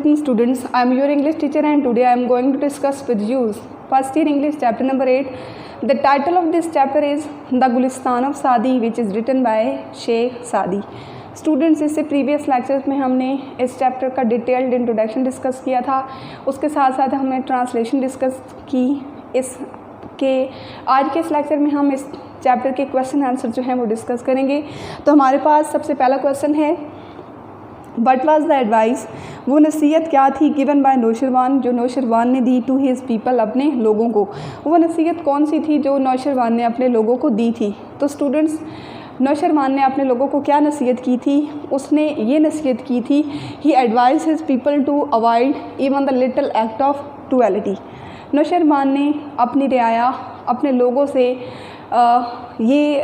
evening students, I am your English teacher and today I am going to discuss with you first year English chapter number 8. The title of this chapter is The Gulistan of Saadi, which is written by Sheikh Saadi. Students, इससे previous lectures में हमने इस chapter का detailed introduction discuss किया था, उसके साथ साथ हमने ट्रांसलेशन डिस्कस की। इसके आज के इस लेक्चर में हम इस चैप्टर के क्वेश्चन आंसर जो हैं वो डिस्कस करेंगे। तो हमारे पास सबसे पहला क्वेश्चन है, व्हाट वाज द एडवाइस, वो नसीहत क्या थी गिवन बाय नौशरवान, जो नौशरवान ने दी टू हिज पीपल, अपने लोगों को। वो नसीहत कौन सी थी जो नौशरवान ने अपने लोगों को दी थी? तो स्टूडेंट्स, नौशरवान ने अपने लोगों को क्या नसीहत की थी? उसने ये नसीहत की थी, he advise his people to avoid even the little act of cruelty. Nausherwan ने अपनी रियाया अपने लोगों से ये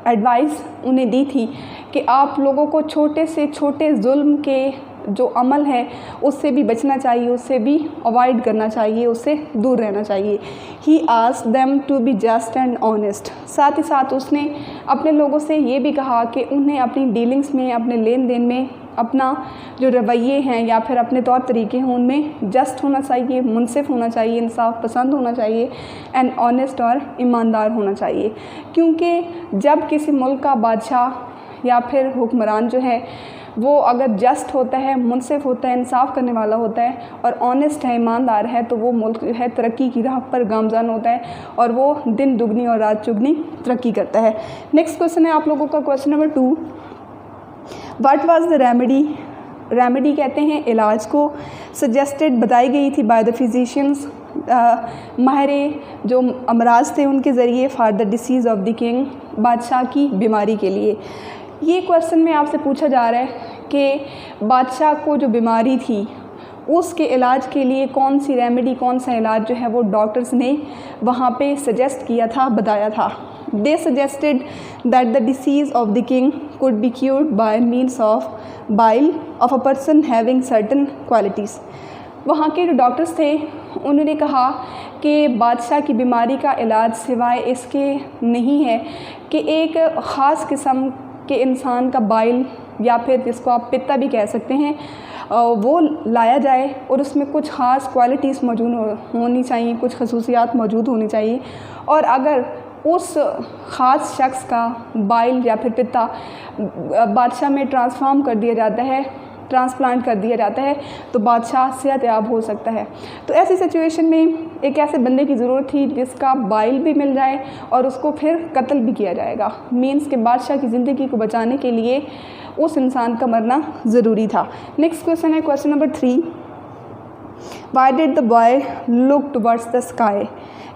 एडवाइस उन्हें दी थी कि आप लोगों को छोटे से छोटे जुल्म के जो अमल है उससे भी बचना चाहिए, उससे भी अवॉइड करना चाहिए, उससे दूर रहना चाहिए। He asked them to be just and honest. साथ ही साथ उसने अपने लोगों से ये भी कहा कि उन्हें अपनी डीलिंग्स में, अपने लेन देन में अपना जो रवैये हैं या फिर अपने तौर तरीके हैं उनमें जस्ट होना चाहिए, मुनसिफ होना चाहिए, इंसाफ पसंद होना चाहिए एंड ऑनेस्ट और ईमानदार होना चाहिए। क्योंकि जब किसी मुल्क का बादशाह या फिर हुक्मरान जो है वो अगर जस्ट होता है, मुनसिफ होता है, इंसाफ करने वाला होता है और ऑनेस्ट है, ईमानदार है, तो वो मुल्क जो है तरक्की की राह पर गामज़न होता है और वो दिन दुगनी और रात चुगनी तरक्की करता है। नेक्स्ट क्वेश्चन है आप लोगों का question number 2, what was the remedy. Remedy कहते हैं इलाज को, सजेस्टेड बताई गई थी बाय द फिजिशियंस, माहिर जो अमराज थे उनके ज़रिए, for the disease of the king, बादशाह की बीमारी के लिए। ये क्वेश्चन में आपसे पूछा जा रहा है कि बादशाह को जो बीमारी थी उसके इलाज के लिए कौन सी रेमेडी, कौन सा इलाज जो है वो डॉक्टर्स ने वहाँ पे सजेस्ट किया था, बताया था। दे suggested that the disease of the king could be cured bye means of bile of a person having certain qualities. वहाँ के जो डॉक्टर्स थे उन्होंने कहा कि बादशाह की बीमारी का इलाज सिवाय इसके नहीं है कि एक ख़ास किस्म के इंसान का बाइल या फिर जिसको आप पित्ता भी कह सकते हैं वो लाया जाए और उसमें कुछ ख़ास क्वालिटीज़ मौजूद होनी चाहिए, कुछ खसूसियात मौजूद होनी चाहिए। और अगर उस ख़ास शख्स का बाइल या फिर पित्ता बादशाह में ट्रांसफॉर्म कर दिया जाता है, ट्रांसप्लांट कर दिया जाता है, तो बादशाह सेहतयाब हो सकता है। तो ऐसी सिचुएशन में एक ऐसे बंदे की ज़रूरत थी जिसका बाइल भी मिल जाए और उसको फिर कत्ल भी किया जाएगा। मीन्स के बादशाह की ज़िंदगी को बचाने के लिए उस इंसान का मरना ज़रूरी था। नेक्स्ट क्वेश्चन है question number 3, why did the boy look towards the sky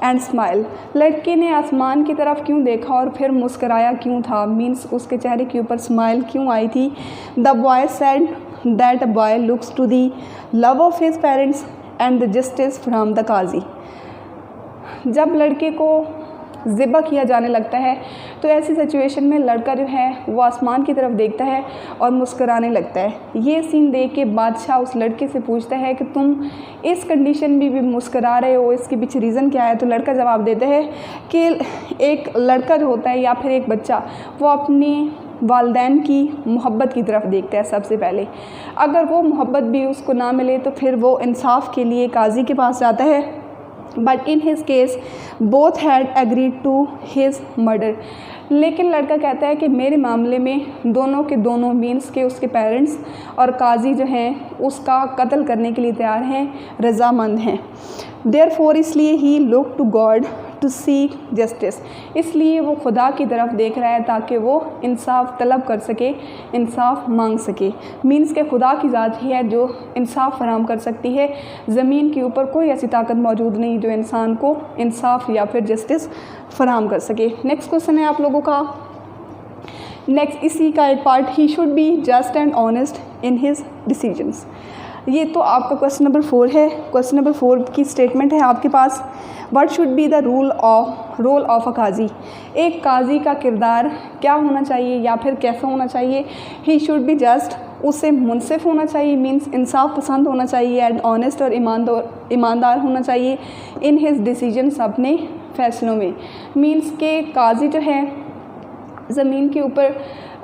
and smile. लड़के ने आसमान की तरफ क्यों देखा और फिर मुस्कराया क्यों था? मीन्स उसके चेहरे के ऊपर स्माइल क्यों आई थी? The boy said that a boy looks to the love of his parents and the justice from the qazi. जब लड़के को ज़िबा किया जाने लगता है तो ऐसी सिचुएशन में लड़का जो है वो आसमान की तरफ देखता है और मुस्कराने लगता है। ये सीन देख के बादशाह उस लड़के से पूछता है कि तुम इस कंडीशन में भी मुस्करा रहे हो, इसके पीछे रीज़न क्या है? तो लड़का जवाब देता है कि एक लड़का जो होता है या फिर एक बच्चा वो अपनी वालिदैन की मोहब्बत की तरफ देखता है सबसे पहले। अगर वो मोहब्बत भी उसको ना मिले तो फिर वो इंसाफ के लिए काजी के पास जाता है। But in his case both had agreed to his murder. लेकिन लड़का कहता है कि मेरे मामले में दोनों के दोनों मीन्स के उसके पेरेंट्स और काजी जो हैं उसका कत्ल करने के लिए तैयार हैं, रज़ामंद हैं। देयरफॉर इसलिए he look to God to seek justice, इसलिए वो खुदा की तरफ देख रहा है ताकि वो इंसाफ तलब कर सके, इंसाफ मांग सके। मीन्स के खुदा की ज़ात ही है जो इंसाफ फराहम कर सकती है। ज़मीन के ऊपर कोई ऐसी ताकत मौजूद नहीं जो इंसान को इंसाफ या फिर जस्टिस फराहम कर सके। नेक्स्ट क्वेश्चन है आप लोगों का, नेक्स्ट इसी का एक part, he should be just and honest in his decisions. ये तो आपका क्वेश्चन नंबर 4 है। क्वेश्चन नंबर 4 की स्टेटमेंट है आपके पास, what should be the role of a qazi. एक काजी का किरदार क्या होना चाहिए या फिर कैसा होना चाहिए? ही शुड बी जस्ट, उससे मुनसिफ होना चाहिए, मीन्स इंसाफ पसंद होना चाहिए, एंड ऑनेस्ट और ईमानदार होना चाहिए इन हिज डिसीजंस, अपने फैसलों में। मीन्स के काजी जो है ज़मीन के ऊपर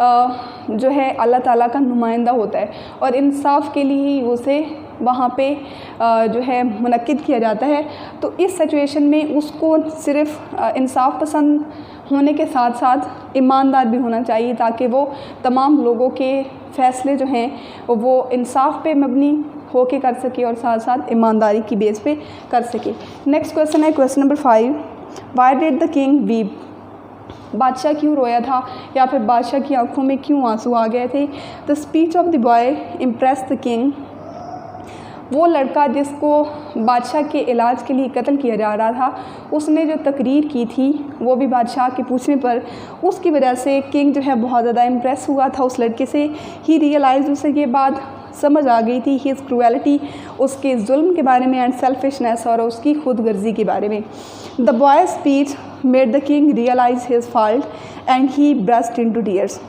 जो है अल्लाह ताला का नुमाइंदा होता है और इंसाफ के लिए ही उसे वहाँ पे जो है मुनक्किद किया जाता है। तो इस सिचुएशन में उसको सिर्फ इंसाफ पसंद होने के साथ साथ ईमानदार भी होना चाहिए, ताकि वो तमाम लोगों के फ़ैसले जो हैं वो इंसाफ पे मबनी होके कर सके और साथ साथ ईमानदारी की बेस पे कर सके। नेक्स्ट क्वेश्चन है question number 5, why did the king weep? बादशाह क्यों रोया था या फिर बादशाह की आंखों में क्यों आंसू आ गए थे? The speech of the boy impress the king. वो लड़का जिसको बादशाह के इलाज के लिए कत्ल किया जा रहा था, उसने जो तकरीर की थी वो भी बादशाह के पूछने पर, उसकी वजह से किंग जो है बहुत ज़्यादा इम्प्रेस हुआ था उस लड़के से। ही रियलाइज, उसे ये बात समझ आ गई थी, हिज क्रूएलिटी, उसके जुल्म के बारे में, एंड सेल्फिशनेस, और उसकी खुद गर्जी के बारे में। The boy speech made the king realise his fault and he burst into tears.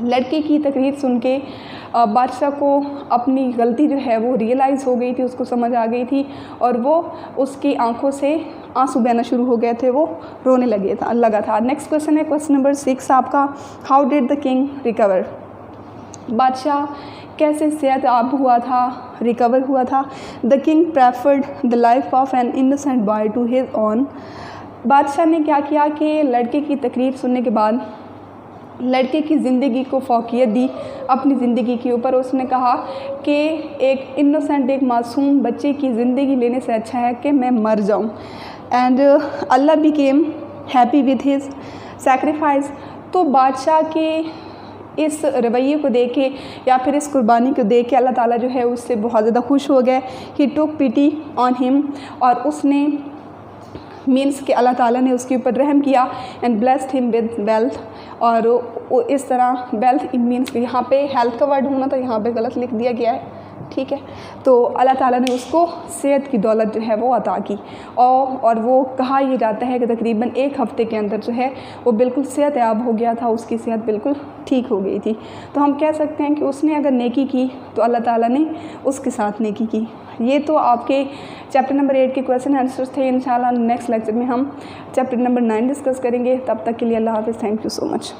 लड़के की तकरीर सुन के बादशाह को अपनी गलती जो है वो रियलाइज़ हो गई थी, उसको समझ आ गई थी, और वो उसकी आंखों से आंसू बहना शुरू हो गए थे, वो रोने लगा था। नेक्स्ट क्वेश्चन है क्वेश्चन नंबर 6 आपका, how did the king recover? बादशाह कैसे सेहतयाब हुआ था, रिकवर हुआ था? The king preferred the life of an innocent boy to his own. बादशाह ने क्या किया कि लड़के की तकरीर सुनने के बाद लड़के की ज़िंदगी को फौकियत दी अपनी ज़िंदगी के ऊपर। उसने कहा कि एक इनोसेंट, एक मासूम बच्चे की ज़िंदगी लेने से अच्छा है कि मैं मर जाऊं। And Allah became happy with his sacrifice. तो बादशाह के इस रवैये को देख के या फिर इस कुर्बानी को देख के अल्लाह ताला जो है उससे बहुत ज़्यादा खुश हो गए। ही टुक पिटी ऑन हिम, और उसने मीन्स कि अल्लाह ताला ने उसके ऊपर रहम किया, and blessed him with wealth. और इस तरह वेल्थ मीन्स यहाँ पे हेल्थ का वर्ड होना तो यहाँ पे गलत लिख दिया गया है, ठीक है। तो अल्लाह ताला ने उसको सेहत की दौलत जो है वो अता की, और वो कहा यह जाता है कि तकरीबन 1 हफ़्ते के अंदर जो है वो बिल्कुल सेहतयाब हो गया था, उसकी सेहत बिल्कुल ठीक हो गई थी। तो हम कह सकते हैं कि उसने अगर नेकी की तो अल्लाह ताला ने उसके साथ नेकी की। ये तो आपके चैप्टर नंबर 8 के क्वेश्चन आंसर्स थे। इंशाल्लाह नेक्स्ट लेक्चर में हम चैप्टर नंबर 9 डिस्कस करेंगे। तब तक के लिए अल्लाह हाफ़िज़। Thank you so much.